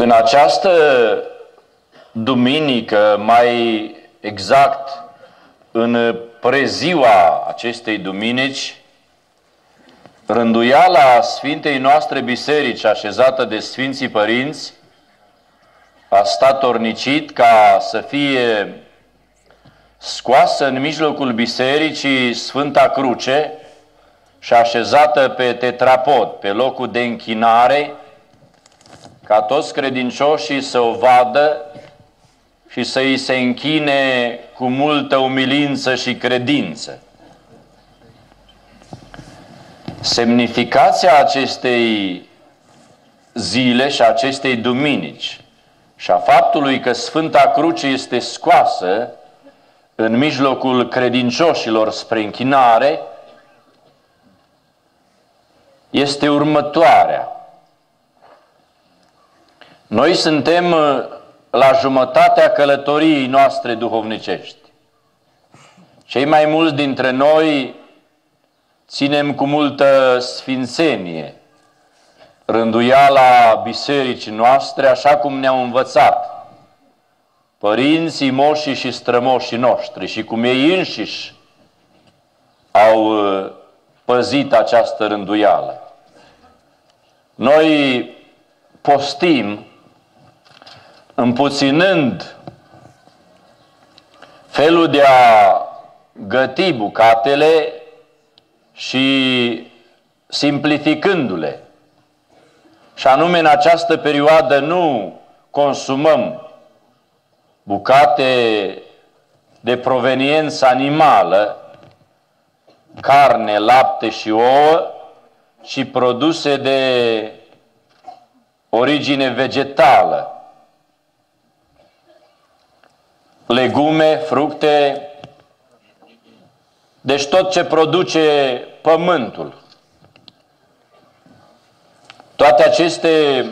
În această duminică, mai exact în preziua acestei duminici, rânduiala Sfintei noastre biserici așezată de Sfinții Părinți a statornicit ca să fie scoasă în mijlocul bisericii Sfânta Cruce și așezată pe tetrapod, pe locul de închinare, ca toți credincioșii să o vadă și să îi se închine cu multă umilință și credință. Semnificația acestei zile și acestei duminici și a faptului că Sfânta Cruce este scoasă în mijlocul credincioșilor spre închinare este următoarea. Noi suntem la jumătatea călătoriei noastre duhovnicești. Cei mai mulți dintre noi ținem cu multă sfințenie rânduiala bisericii noastre, așa cum ne-au învățat părinții, moșii și strămoșii noștri și cum ei înșiși au păzit această rânduială. Noi postim împuținând felul de a găti bucatele și simplificându-le. Și anume, în această perioadă nu consumăm bucate de proveniență animală, carne, lapte și ouă, ci produse de origine vegetală, legume, fructe, deci tot ce produce pământul. Toate aceste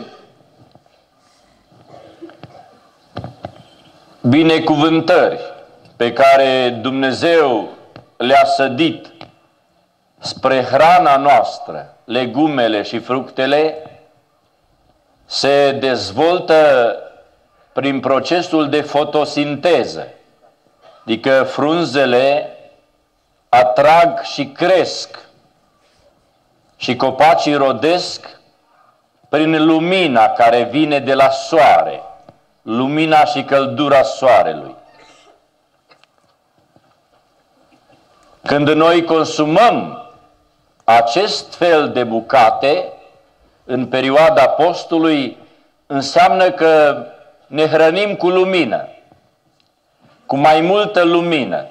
binecuvântări pe care Dumnezeu le-a sădit spre hrana noastră, legumele și fructele, se dezvoltă prin procesul de fotosinteză, adică frunzele atrag și cresc și copacii rodesc prin lumina care vine de la soare, lumina și căldura soarelui. Când noi consumăm acest fel de bucate în perioada postului, înseamnă că ne hrănim cu lumină, cu mai multă lumină.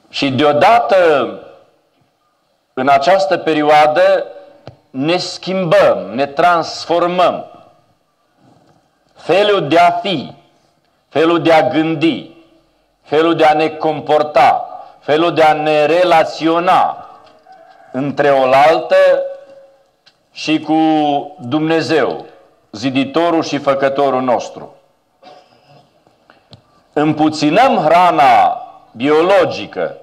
Și deodată, în această perioadă, ne schimbăm, ne transformăm. Felul de a fi, felul de a gândi, felul de a ne comporta, felul de a ne relaționa între oaltă și cu Dumnezeu, ziditorul și făcătorul nostru. Împuținăm hrana biologică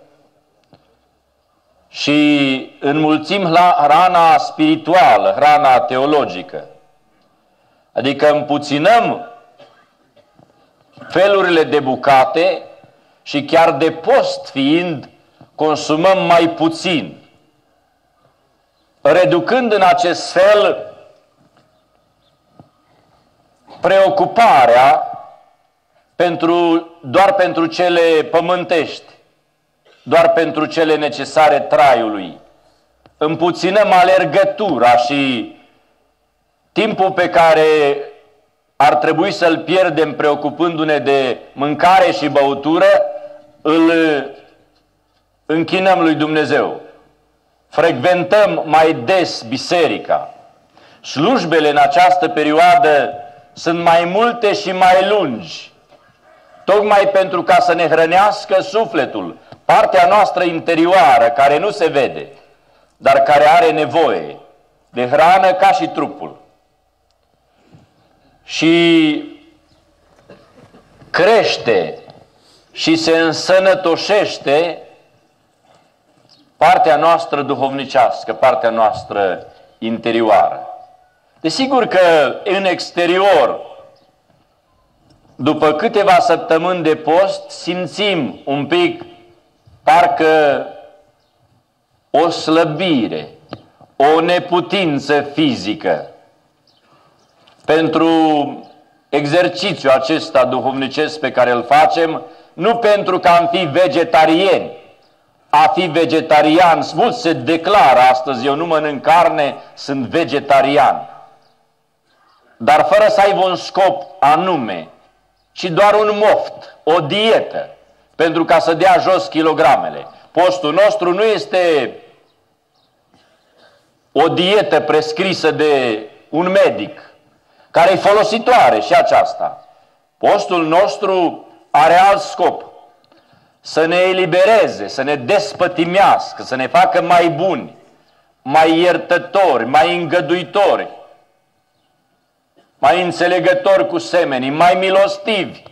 și înmulțim hrana spirituală, hrana teologică. Adică împuținăm felurile de bucate și chiar de post fiind, consumăm mai puțin, reducând în acest fel preocuparea doar pentru cele pământești, doar pentru cele necesare traiului. Împuținăm alergătura și timpul pe care ar trebui să-l pierdem preocupându-ne de mâncare și băutură, îl închinăm lui Dumnezeu. Frecventăm mai des biserica. Slujbele în această perioadă sunt mai multe și mai lungi, tocmai pentru ca să ne hrănească sufletul, partea noastră interioară, care nu se vede, dar care are nevoie de hrană ca și trupul. Și crește și se însănătoșește partea noastră duhovnicească, partea noastră interioară. Desigur că în exterior, după câteva săptămâni de post, simțim un pic parcă o slăbire, o neputință fizică pentru exercițiul acesta duhovnicesc pe care îl facem, nu pentru că am fi vegetariani. A fi vegetarian, mulți se declară astăzi, eu nu mănânc carne, sunt vegetarian. Dar fără să aibă un scop anume, ci doar un moft, o dietă, pentru ca să dea jos kilogramele. Postul nostru nu este o dietă prescrisă de un medic, care e folositoare și aceasta. Postul nostru are alt scop, să ne elibereze, să ne despătimească, să ne facă mai buni, mai iertători, mai îngăduitori, mai înțelegători cu semenii, mai milostivi,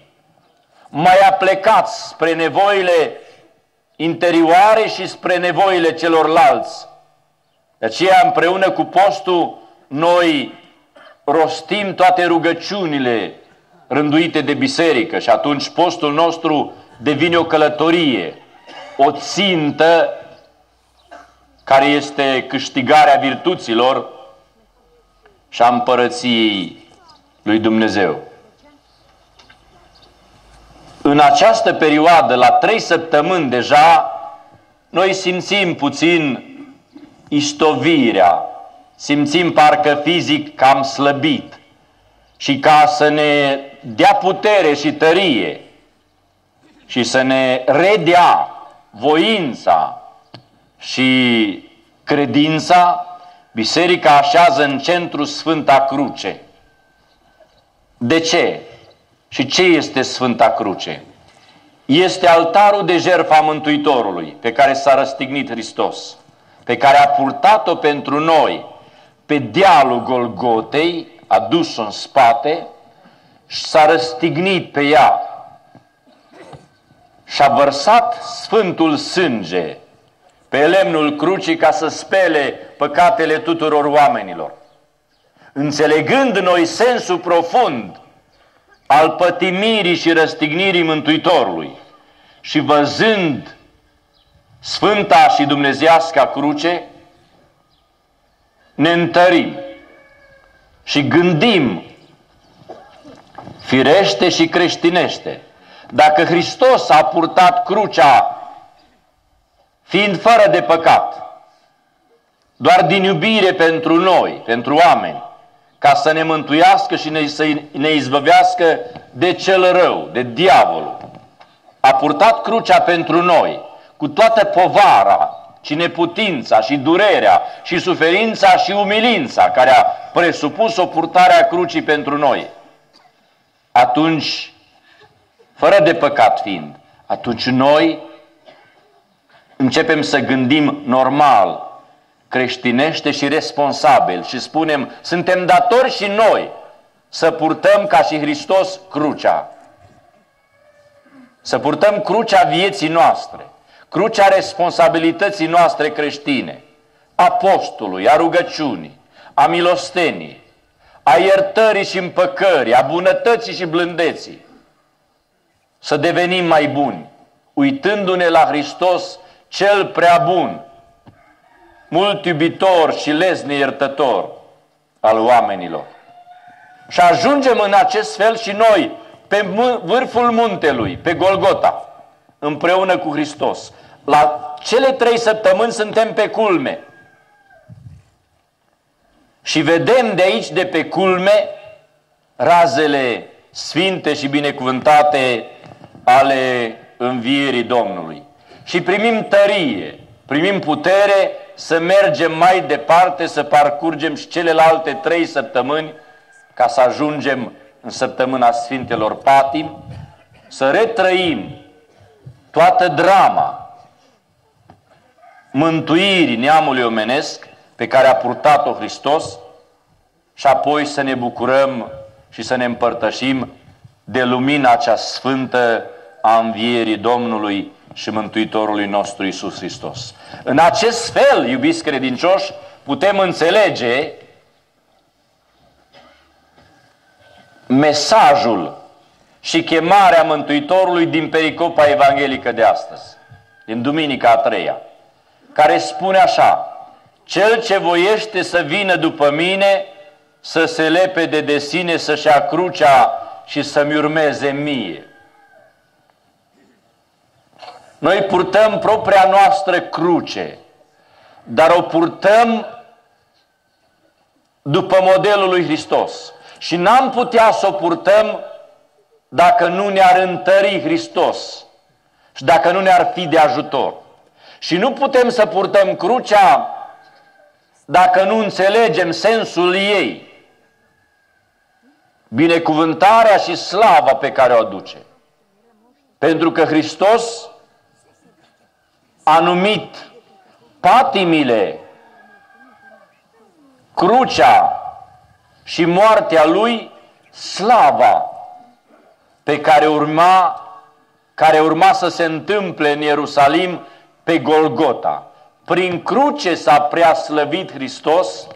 mai aplecați spre nevoile interioare și spre nevoile celorlalți. De aceea, împreună cu postul, noi rostim toate rugăciunile rânduite de biserică și atunci postul nostru devine o călătorie, o țintă care este câștigarea virtuților și a împărăției lui Dumnezeu. În această perioadă, la 3 săptămâni deja, noi simțim puțin istovirea, simțim parcă fizic că am slăbit și ca să ne dea putere și tărie și să ne redea voința și credința, biserica așează în centru Sfânta Cruce. De ce? Și ce este Sfânta Cruce? Este altarul de jertfă a Mântuitorului, pe care s-a răstignit Hristos, pe care a purtat-o pentru noi pe dealul Golgotei, a dus-o în spate și s-a răstignit pe ea și a vărsat Sfântul Sânge pe lemnul crucii ca să spele păcatele tuturor oamenilor. Înțelegând noi sensul profund al pătimirii și răstignirii Mântuitorului și văzând Sfânta și Dumnezeiasca cruce, ne întărim și gândim firește și creștinește. Dacă Hristos a purtat crucea fiind fără de păcat, doar din iubire pentru noi, pentru oameni, ca să ne mântuiască și să ne izbăvească de cel rău, de diavolul, a purtat crucea pentru noi, cu toată povara, și neputința, și durerea, și suferința, și umilința, care a presupus o purtare a crucii pentru noi. Atunci, fără de păcat fiind, atunci noi începem să gândim normal, creștinește și responsabil și spunem, suntem datori și noi să purtăm ca și Hristos crucea. Să purtăm crucea vieții noastre, crucea responsabilității noastre creștine, a postului, a rugăciunii, a milostenii, a iertării și împăcării, a bunătății și blândeții. Să devenim mai buni, uitându-ne la Hristos cel prea bun, mult iubitor și lesne iertător al oamenilor. Și ajungem în acest fel și noi pe vârful muntelui, pe Golgota, împreună cu Hristos. La cele 3 săptămâni suntem pe culme. Și vedem de aici, de pe culme, razele sfinte și binecuvântate ale învierii Domnului. Și primim tărie, primim putere să mergem mai departe, să parcurgem și celelalte 3 săptămâni, ca să ajungem în săptămâna Sfintelor Patim, să retrăim toată drama mântuirii neamului omenesc pe care a purtat-o Hristos și apoi să ne bucurăm și să ne împărtășim de lumina cea sfântă a învierii Domnului și Mântuitorului nostru Iisus Hristos. În acest fel, iubiți credincioși, putem înțelege mesajul și chemarea Mântuitorului din pericopa evanghelică de astăzi, din Duminica a treia, care spune așa: cel ce voiește să vină după mine, să se lepede de sine, să-și ia crucea și să-mi urmeze mie. Noi purtăm propria noastră cruce, dar o purtăm după modelul lui Hristos. Și n-am putea să o purtăm dacă nu ne-ar întări Hristos și dacă nu ne-ar fi de ajutor. Și nu putem să purtăm crucea dacă nu înțelegem sensul ei, binecuvântarea și slava pe care o aduce. Pentru că Hristos a numit patimile, crucea și moartea Lui slava pe care urma să se întâmple în Ierusalim pe Golgota. Prin cruce s-a preaslăvit Hristos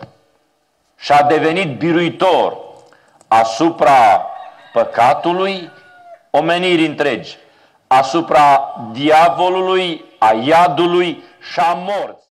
și a devenit biruitor asupra păcatului omenirii întregi, asupra diavolului, a iadului și a morții.